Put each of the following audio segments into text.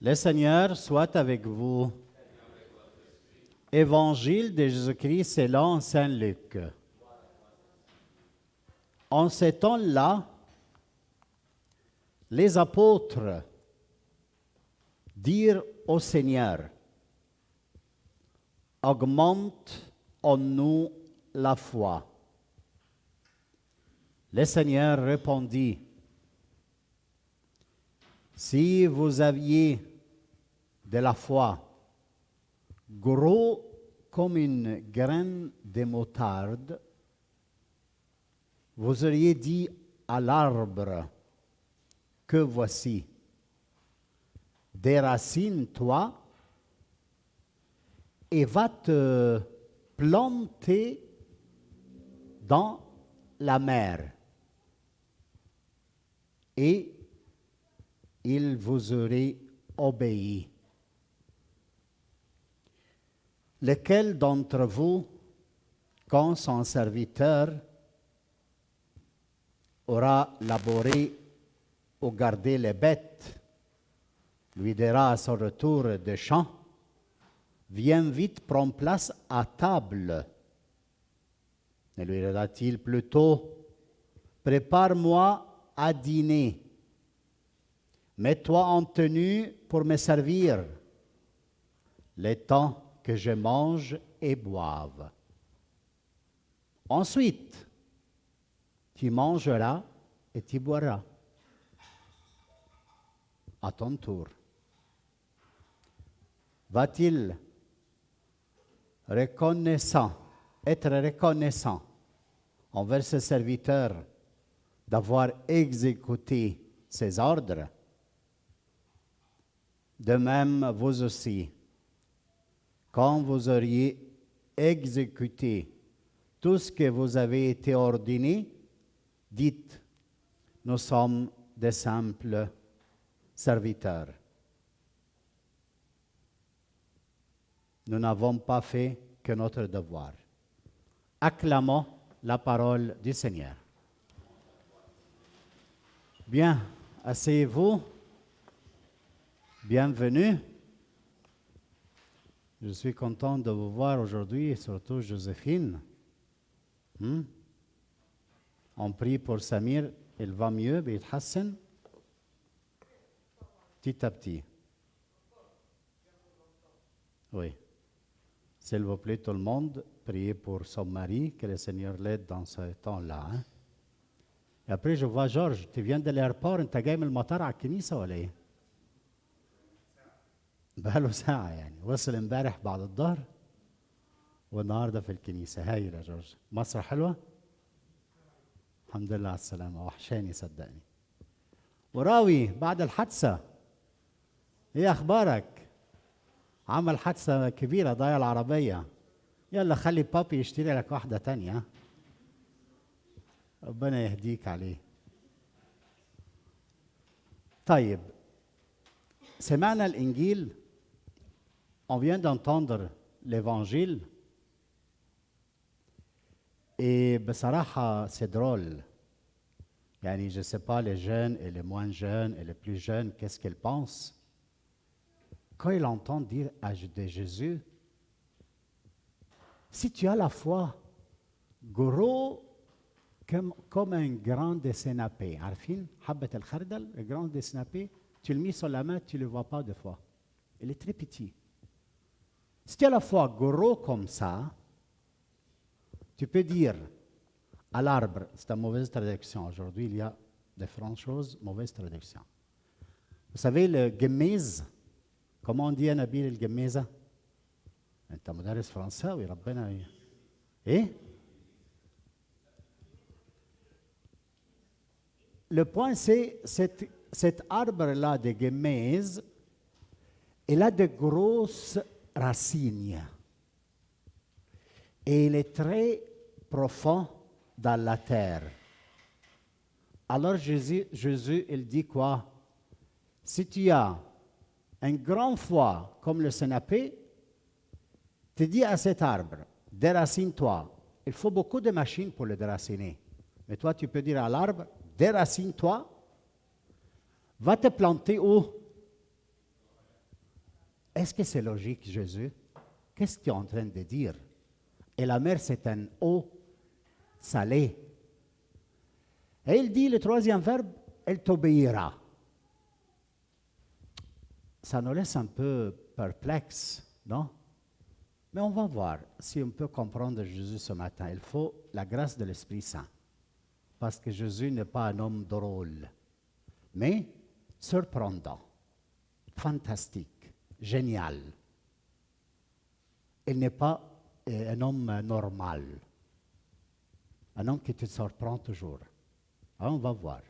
Le Seigneur soit avec vous. Évangile de Jésus-Christ selon Saint Luc. En ce temps-là, les apôtres dirent au Seigneur, « Augmente en nous la foi. » Le Seigneur répondit, « Si vous aviez de la foi, gros comme une graine de moutarde, vous auriez dit à l'arbre que voici, déracine-toi et va te planter dans la mer. Et il vous aurait obéi. Lequel d'entre vous, quand son serviteur aura labouré ou gardé les bêtes, lui dira à son retour de champ, « Viens vite, prends place à table. » Ne lui dira-t-il plutôt, « Prépare-moi à dîner. Mets-toi en tenue pour me servir, le temps que je mange et boive. Ensuite, tu mangeras et tu boiras à ton tour. » Va-t-il être reconnaissant envers ses serviteurs d'avoir exécuté ses ordres? De même, vous aussi, quand vous auriez exécuté tout ce que vous avez été ordonné, dites, nous sommes des simples serviteurs. Nous n'avons pas fait que notre devoir. Acclamons la parole du Seigneur. Bien, asseyez-vous. Bienvenue. Je suis content de vous voir aujourd'hui, et surtout Joséphine. On prie pour Samir, il va mieux, بيتحسن petit à petit. Oui. S'il vous plaît, tout le monde, priez pour son mari, que le Seigneur l'aide dans ce temps-là. Hein? Et après, je vois Georges, tu viens de l'aéroport, انت جاي من المطار على الكنيسة ولا ايه؟ بقاله ساعة يعني، وصل امبارح بعد الظهر والنهارده في الكنيسة. هايل يا جورج. مصر حلوة؟ الحمد لله على السلامة، وحشاني صدقني. وراوي بعد الحادثة، ايه أخبارك؟ عمل حادثة كبيرة، ضيع العربية. يلا خلي بابي يشتري لك واحدة تانية. ربنا يهديك عليه. طيب، سمعنا الإنجيل. On vient d'entendre l'évangile. Et بصراحة c'est drôle. يعني je ne sais pas les jeunes et les moins jeunes et les plus jeunes, qu'est-ce qu'ils pensent quand ils entendent dire de Jésus, si tu as la foi gros comme un grain de sénapé, عارفين حبة الخردل, le grain de sénapé, tu le mets sur la main, tu ne le vois pas de fois. Il est très petit. Si tu as la foi gros comme ça, tu peux dire à l'arbre, c'est une mauvaise traduction. Aujourd'hui, il y a différentes choses, mauvaise traduction. Vous savez, le gemez, comment on dit à Nabil le gemeza? أنت مدرس فرنساوي ربنا إيه؟ Le point, c'est cet arbre-là de gemez, il a de grosses racines. Et il est très profond dans la terre. Alors Jésus, il dit quoi? Si tu as un grand foi comme le sénapé, tu dis à cet arbre, déracine-toi. Il faut beaucoup de machines pour le déraciner. Mais toi, tu peux dire à l'arbre, déracine-toi, va te planter où? est-ce que c'est logique, Jésus? Qu'est-ce que tu es en train de dire? Et la mer, c'est un eau salée. Et il dit le troisième verbe, elle t'obéira. Ça nous laisse un peu perplexes, non? Mais on va voir si on peut comprendre Jésus ce matin. Il faut la grâce de l'Esprit Saint. Parce que Jésus n'est pas un homme drôle, mais surprenant, fantastique, génial. Il n'est pas un homme normal, un homme qui te surprend toujours. Alors on va voir.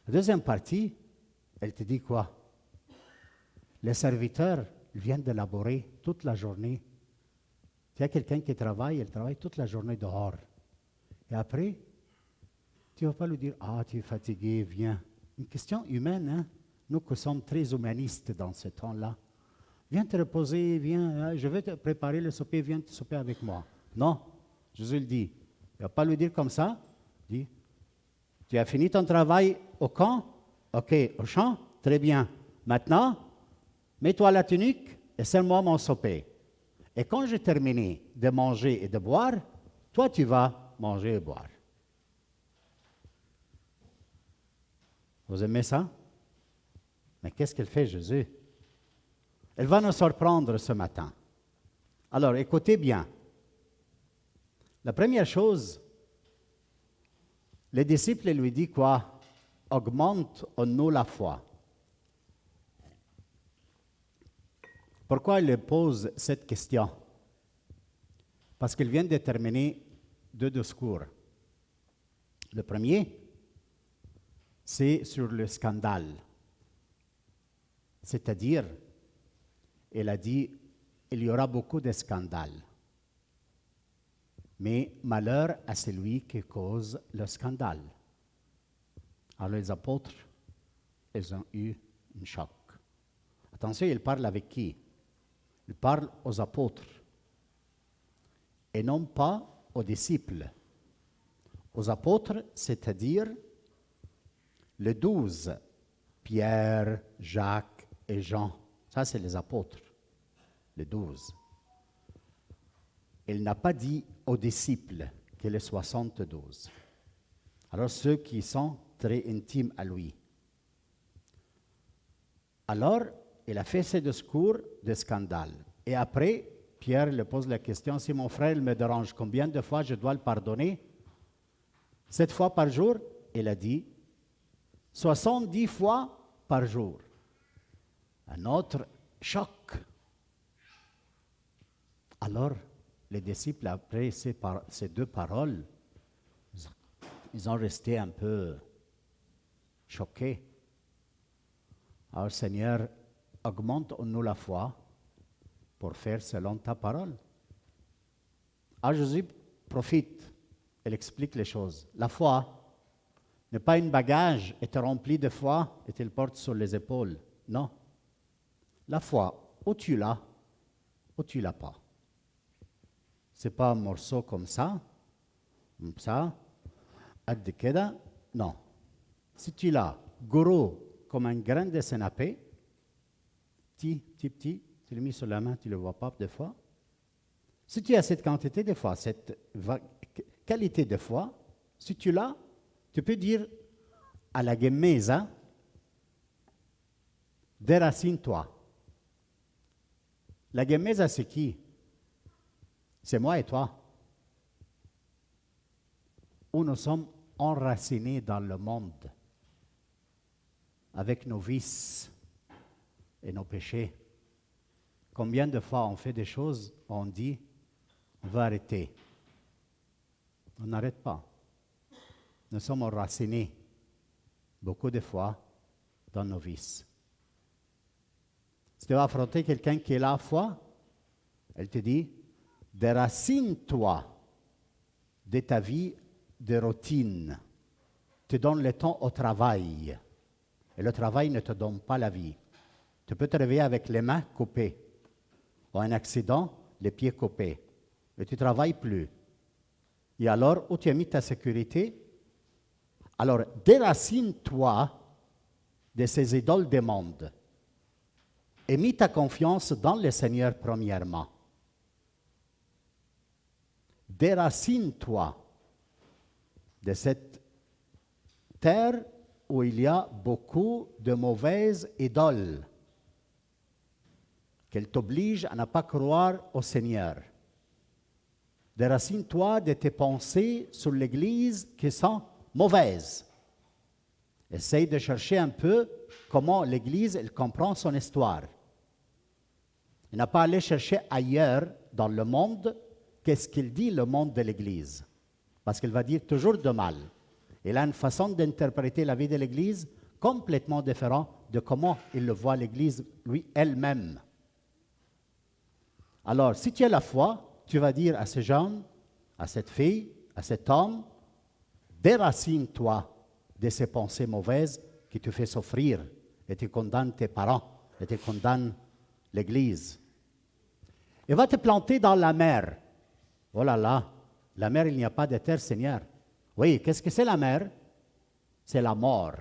La deuxième partie, elle te dit quoi? Les serviteurs viennent de laborer toute la journée. Il y a quelqu'un qui travaille, il travaille toute la journée dehors. Et après, tu ne vas pas lui dire, ah, tu es fatigué, viens. Une question humaine, hein? Nous qui sommes très humanistes dans ce temps-là. Viens te reposer, viens, je vais te préparer le souper, viens te souper avec moi. Non, Jésus le dit. Il ne va pas lui dire comme ça. Il dit, tu as fini ton travail au camp? OK, au champ? Très bien. Maintenant, mets-toi la tunique et sers-moi mon souper. Et quand j'ai terminé de manger et de boire, toi, tu vas manger et boire. Vous aimez ça? Mais qu'est-ce qu'elle fait, Jésus? Elle va nous surprendre ce matin. Alors, écoutez bien. La première chose, les disciples lui disent quoi? Augmente en nous la foi. Pourquoi il pose cette question? Parce qu'il vient de terminer deux discours. Le premier, c'est sur le scandale. C'est-à-dire, il a dit, il y aura beaucoup de scandales. Mais malheur à celui qui cause le scandale. Alors les apôtres, ils ont eu un choc. Attention, il parle avec qui? Il parle aux apôtres et non pas aux disciples. Aux apôtres, c'est-à-dire les 12, Pierre, Jacques et Jean. Ça, c'est les apôtres, les 12. Il n'a pas dit aux disciples que les 72. Alors, ceux qui sont très intimes à lui. Alors, il a fait ce discours de scandale. Et après, Pierre lui pose la question, si mon frère me dérange, combien de fois je dois le pardonner? 7 fois par jour? Il a dit, 70 fois par jour. Un autre choc. Alors, les disciples, après ces deux paroles, ils ont resté un peu choqués. Alors, Seigneur, augmente en nous la foi pour faire selon ta parole. Alors, Jésus profite, il explique les choses. La foi n'est pas un bagage et te remplit de foi et tu le portes sur les épaules. Non. La foi, ou tu l'as pas. Ce n'est pas un morceau comme ça, قد كده. Non. Si tu l'as gros comme un grain de sénapé, petit, tu le mets sur la main, tu ne le vois pas des fois. Si tu as cette quantité de foi, cette qualité de foi, si tu l'as, tu peux dire à la gemesa, déracine-toi. La gemesa, c'est qui? C'est moi et toi. Où nous sommes enracinés dans le monde, avec nos vices et nos péchés. Combien de fois on fait des choses, on dit, on va arrêter. On n'arrête pas. Nous sommes enracinés beaucoup de fois dans nos vices. Si tu vas affronter quelqu'un qui est là à la foi, elle te dit, déracine-toi de ta vie de routine. Tu donnes le temps au travail. Et le travail ne te donne pas la vie. Tu peux te réveiller avec les mains coupées. Ou un accident, les pieds coupés. Et tu ne travailles plus. Et alors, où tu as mis ta sécurité? Alors, déracine-toi de ces idoles du monde. et mis ta confiance dans le Seigneur premièrement. Déracine-toi de cette terre où il y a beaucoup de mauvaises idoles, qu'elles t'obligent à ne pas croire au Seigneur. Déracine-toi de tes pensées sur l'Église qui sont mauvaises. Essaye de chercher un peu comment l'Église elle comprend son histoire. Et n'a pas aller chercher ailleurs dans le monde qu'est-ce qu'il dit le monde de l'Église. Parce qu'il va dire toujours de mal. Il a une façon d'interpréter la vie de l'Église complètement différente de comment il le voit l'Église lui elle-même. Alors, si tu as la foi, tu vas dire à ce jeune, à cette fille, à cet homme, déracine-toi de ces pensées mauvaises qui te font souffrir et te condamnent tes parents et te condamnent l'Église. Et va te planter dans la mer. Oh là là, la mer, il n'y a pas de terre, Seigneur. Oui, qu'est-ce que c'est la mer? C'est la mort.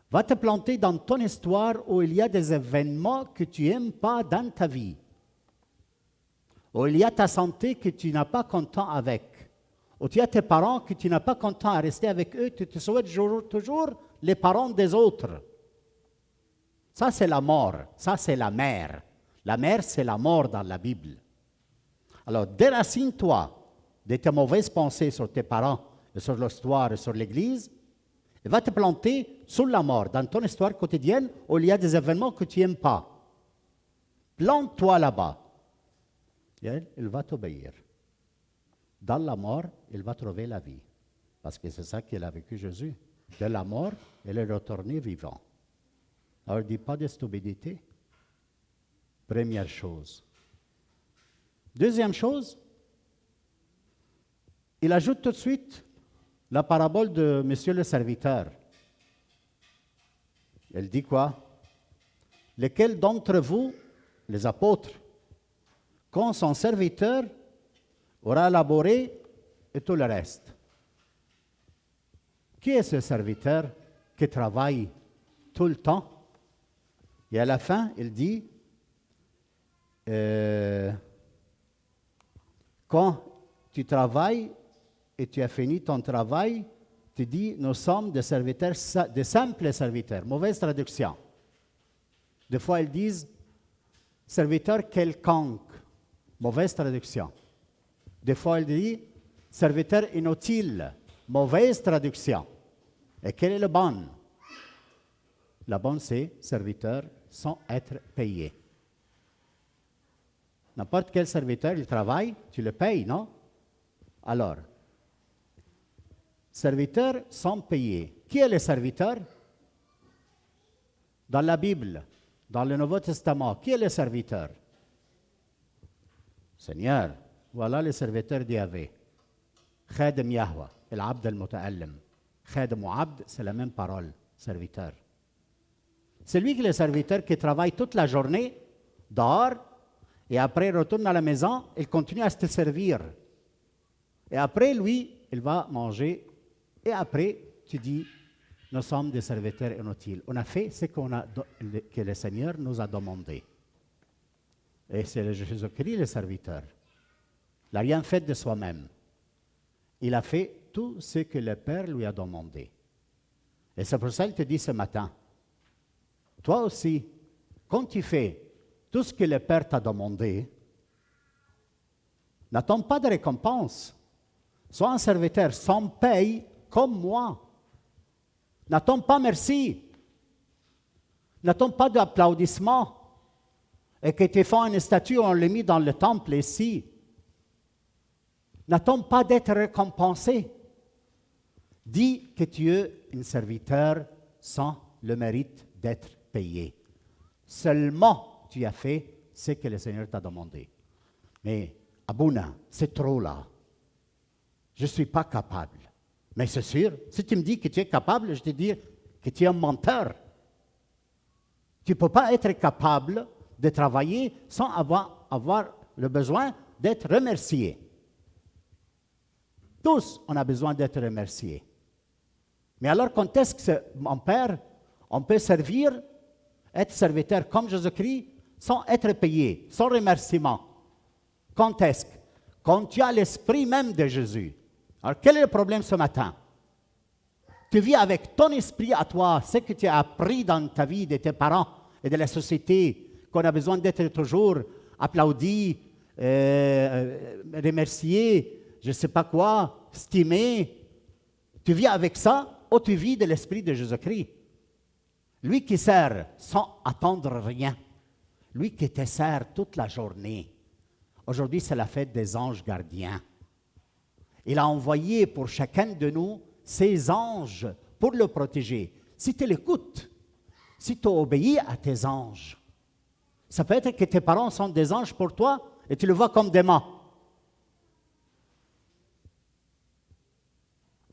Va te planter dans ton histoire où il y a des événements que tu n'aimes pas dans ta vie. Où il y a ta santé que tu n'as pas content avec. Où tu as tes parents que tu n'as pas content à rester avec eux, tu te souhaites toujours les parents des autres. Ça, c'est la mort. Ça, c'est la mer. La mer, c'est la mort dans la Bible. Alors, déracine-toi de tes mauvaises pensées sur tes parents, et sur l'histoire et sur l'Église, et va te planter sur la mort, dans ton histoire quotidienne où il y a des événements que tu n'aimes pas. Plante-toi là-bas. Et il va t'obéir. Dans la mort, il va trouver la vie. Parce que c'est ça qu'il a vécu Jésus. De la mort, il est retourné vivant. Alors, il ne dit pas de stupidité. Première chose. Deuxième chose, il ajoute tout de suite la parabole de Monsieur le serviteur. Elle dit quoi? Lequel d'entre vous, les apôtres, quand son serviteur aura laboré et tout le reste? Qui est ce serviteur qui travaille tout le temps? Et à la fin, il dit, quand tu travailles et tu as fini ton travail, tu dis, nous sommes des serviteurs, des simples serviteurs. Mauvaise traduction. Des fois, ils disent, serviteur quelconque. Mauvaise traduction. Des fois, ils disent, serviteur inutile. Mauvaise traduction. Et quelle est la bonne? La bonne, c'est serviteur sans être payé. N'importe quel serviteur, il travaille, tu le payes, non? Alors, serviteur sans payer. Qui est le serviteur? Dans la Bible, dans le Nouveau Testament, qui est le serviteur? Seigneur, voilà le serviteur d'Yahvé. Khadim Yahwa, el-abd al-muta'allim. Khadim ou abd, c'est la même parole, serviteur. C'est lui qui est le serviteur qui travaille toute la journée, dehors, et après il retourne à la maison, il continue à se servir. Et après, lui, il va manger. Et après, tu dis, nous sommes des serviteurs inutiles. On a fait ce que le Seigneur nous a demandé. Et c'est Jésus-Christ le serviteur. Il n'a rien fait de soi-même. Il a fait tout ce que le Père lui a demandé. Et c'est pour ça qu'il te dit ce matin, toi aussi, quand tu fais tout ce que le Père t'a demandé, n'attends pas de récompense. Sois un serviteur sans paye comme moi. N'attends pas merci. N'attends pas d'applaudissements. Et que tu fais une statue, on l'a mis dans le temple ici. N'attends pas d'être récompensé. Dis que tu es un serviteur sans le mérite d'être payé. Seulement tu as fait ce que le Seigneur t'a demandé. Mais, Abouna, c'est trop là. Je ne suis pas capable. Mais c'est sûr, si tu me dis que tu es capable, je te dis que tu es un menteur. Tu ne peux pas être capable de travailler sans avoir le besoin d'être remercié. Tous, on a besoin d'être remerciés. Mais alors, quand est-ce que mon Père, on peut servir Être serviteur comme Jésus-Christ, sans être payé, sans remerciement. Quand est-ce? Quand tu as l'esprit même de Jésus. Alors, quel est le problème ce matin? Tu vis avec ton esprit à toi, ce que tu as appris dans ta vie de tes parents et de la société, qu'on a besoin d'être toujours applaudi, remercié, je ne sais pas quoi, estimé. Tu vis avec ça ou tu vis de l'esprit de Jésus-Christ? Lui qui sert sans attendre rien. Lui qui te sert toute la journée. Aujourd'hui, c'est la fête des anges gardiens. Il a envoyé pour chacun de nous ses anges pour le protéger. Si tu l'écoutes, si tu obéis à tes anges, ça peut être que tes parents sont des anges pour toi et tu le vois comme démons.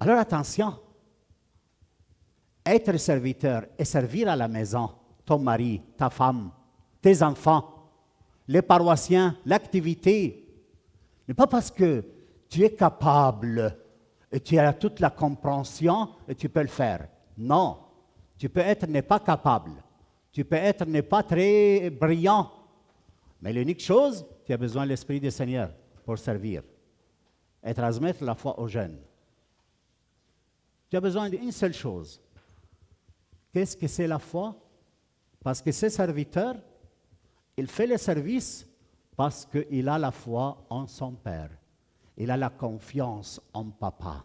Alors attention, être serviteur et servir à la maison, ton mari, ta femme, tes enfants, les paroissiens, l'activité, n'est pas parce que tu es capable et tu as toute la compréhension et tu peux le faire. Non, tu peux être n'est pas capable, tu peux être n'est pas très brillant, mais l'unique chose, tu as besoin de l'Esprit du Seigneur pour servir et transmettre la foi aux jeunes. Tu as besoin d'une seule chose. Qu'est-ce que c'est la foi? Parce que ce serviteur, il fait le service parce qu'il a la foi en son Père. Il a la confiance en Papa.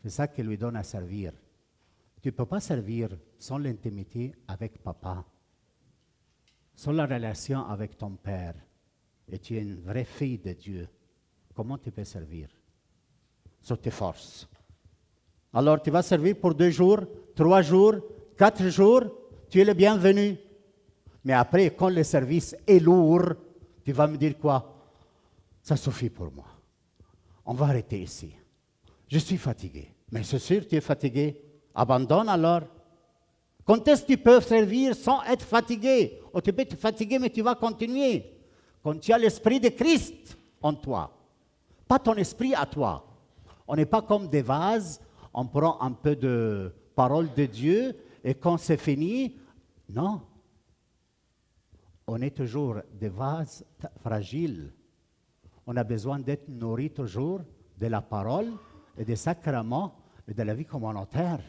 C'est ça qui lui donne à servir. Tu ne peux pas servir sans l'intimité avec Papa, sans la relation avec ton Père. Et tu es une vraie fille de Dieu. Comment tu peux servir? Sur tes forces. Alors tu vas servir pour 2 jours, 3 jours, 4 jours, tu es le bienvenu. Mais après, quand le service est lourd, tu vas me dire quoi? Ça suffit pour moi. On va arrêter ici. Je suis fatigué. Mais c'est sûr, tu es fatigué. Abandonne alors. Quand est-ce que tu peux servir sans être fatigué? Ou tu peux être fatigué, mais tu vas continuer. Quand tu as l'esprit de Christ en toi. Pas ton esprit à toi. On n'est pas comme des vases. On prend un peu de parole de Dieu et quand c'est fini, non. On est toujours des vases fragiles. On a besoin d'être nourris toujours de la parole et des sacrements et de la vie communautaire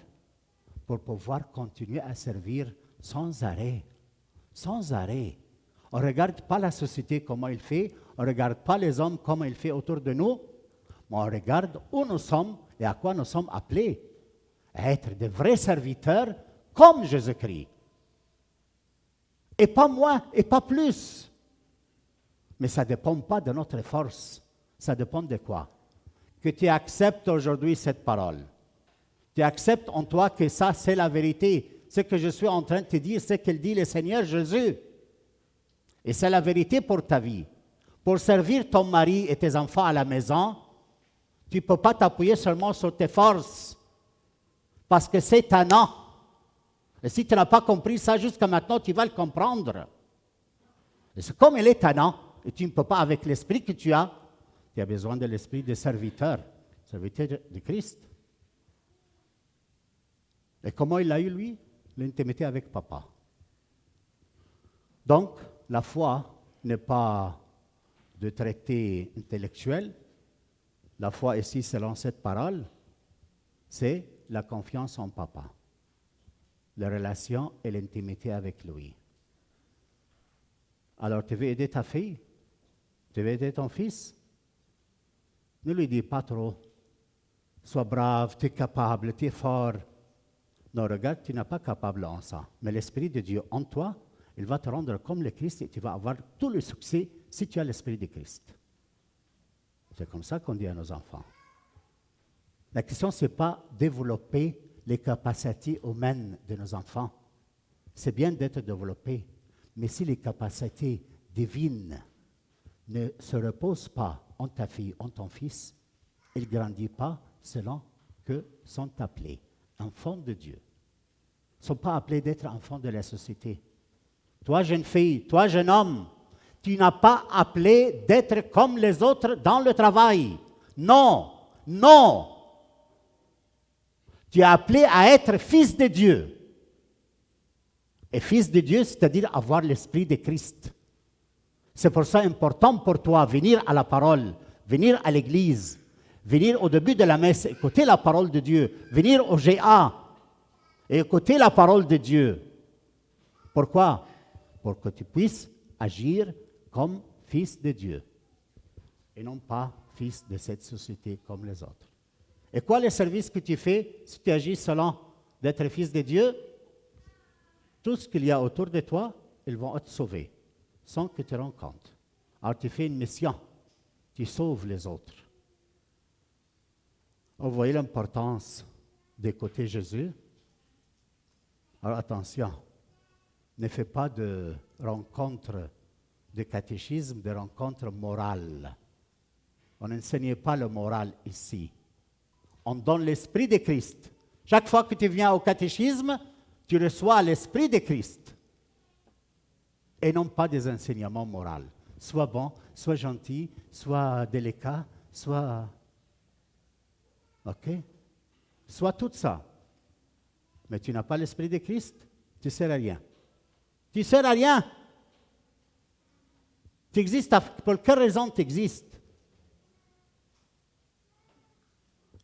pour pouvoir continuer à servir sans arrêt. Sans arrêt. On ne regarde pas la société comment il fait, on ne regarde pas les hommes comment il fait autour de nous, mais on regarde où nous sommes et à quoi nous sommes appelés. À être de vrais serviteurs comme Jésus-Christ. Et pas moins et pas plus. Mais ça ne dépend pas de notre force. Ça dépend de quoi? Que tu acceptes aujourd'hui cette parole. Tu acceptes en toi que ça, c'est la vérité. Ce que je suis en train de te dire, c'est qu'il dit le Seigneur Jésus. Et c'est la vérité pour ta vie. Pour servir ton mari et tes enfants à la maison, tu ne peux pas t'appuyer seulement sur tes forces. Parce que c'est tannant. Et si tu n'as pas compris ça jusqu'à maintenant, tu vas le comprendre. Et c'est comme il est tannant, et tu ne peux pas avec l'esprit que tu as besoin de l'esprit de serviteur de Christ. Et comment il a eu, lui? L'intimité avec Papa. Donc, la foi n'est pas de traité intellectuel. La foi ici, selon cette parole, c'est la confiance en Papa. La relation et l'intimité avec lui. Alors, tu veux aider ta fille? Tu veux aider ton fils? Ne lui dis pas trop. Sois brave, tu es capable, tu es fort. Non, regarde, tu n'es pas capable en ça. Mais l'Esprit de Dieu en toi, il va te rendre comme le Christ et tu vas avoir tout le succès si tu as l'Esprit de Christ. C'est comme ça qu'on dit à nos enfants. La question, ce n'est pas développer les capacités humaines de nos enfants. C'est bien d'être développé, mais si les capacités divines ne se reposent pas en ta fille, en ton fils, ils ne grandissent pas selon que sont appelés enfants de Dieu. Ils ne sont pas appelés d'être enfants de la société. Toi, jeune fille, toi, jeune homme, tu n'as pas appelé d'être comme les autres dans le travail. Non, non. Tu es appelé à être fils de Dieu. Et fils de Dieu, c'est-à-dire avoir l'esprit de Christ. C'est pour ça important pour toi venir à la parole, venir à l'église, venir au début de la messe, écouter la parole de Dieu, venir au GA et écouter la parole de Dieu. Pourquoi? Pour que tu puisses agir comme fils de Dieu et non pas fils de cette société comme les autres. Et quoi le service que tu fais si tu agis selon d'être fils de Dieu? Tout ce qu'il y a autour de toi, ils vont être sauvés sans que tu te rendes compte. Alors tu fais une mission, tu sauves les autres. Vous voyez l'importance d'écouter Jésus? Alors attention, ne fais pas de rencontres de catéchisme, de rencontres morales. On n'enseigne pas le moral ici. On donne l'esprit de Christ. Chaque fois que tu viens au catéchisme, tu reçois l'esprit de Christ. Et non pas des enseignements moraux. Sois bon, sois gentil, sois délicat, sois... OK? Sois tout ça. Mais tu n'as pas l'esprit de Christ, tu ne sers à rien. Tu ne sers à rien. Tu existes, pour quelle raison tu existes?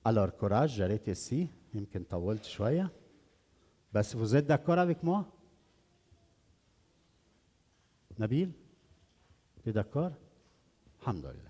Alors, courage, j'arrête ici. يمكن طولت شوية. بس vous êtes d'accord avec moi? Nabil? Tu es d'accord? Alhamdulillah.